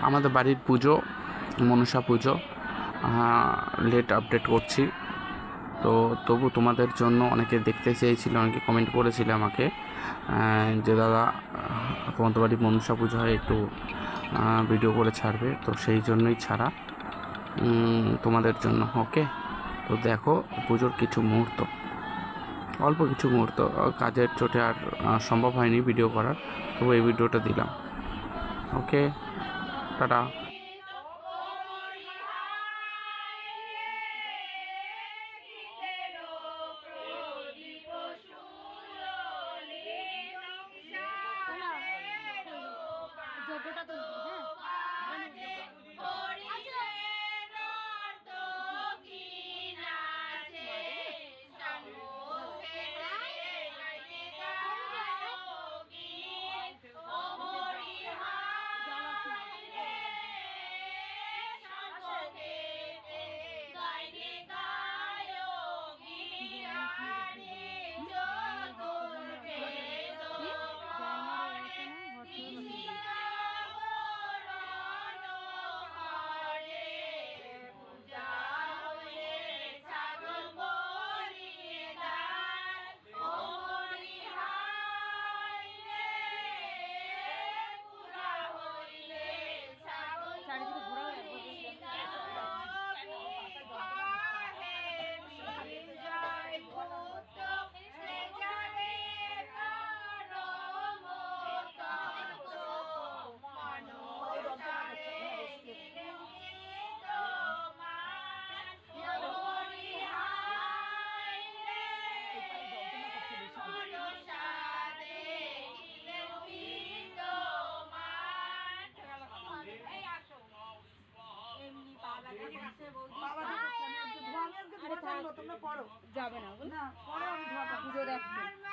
আমাদের বাড়ির পুজো, মনসা পুজো, late update করছি। তো তবু তোমাদের জন্য অনেকে দেখতে চেয়েছিল, অনেকে কমেন্ট করেছিল আমাকে যে দাদা তোমাদের বাড়ির মনসা পুজো হয়, একটু ভিডিও করে ছাড়বে। তো সেই জন্যই ছাড়া তোমাদের জন্য। ওকে, তো দেখো পুজোর কিছু মুহূর্ত, অল্প কিছু মুহূর্ত, কাজের চোটে আর সম্ভব হয়নি ভিডিও করার, তবু এই ভিডিওটা দিলাম। ওকে, টাটা। যোগ্যটা তো চারিদিকে ঘোরাও যাবে না, পুজো দেখছে।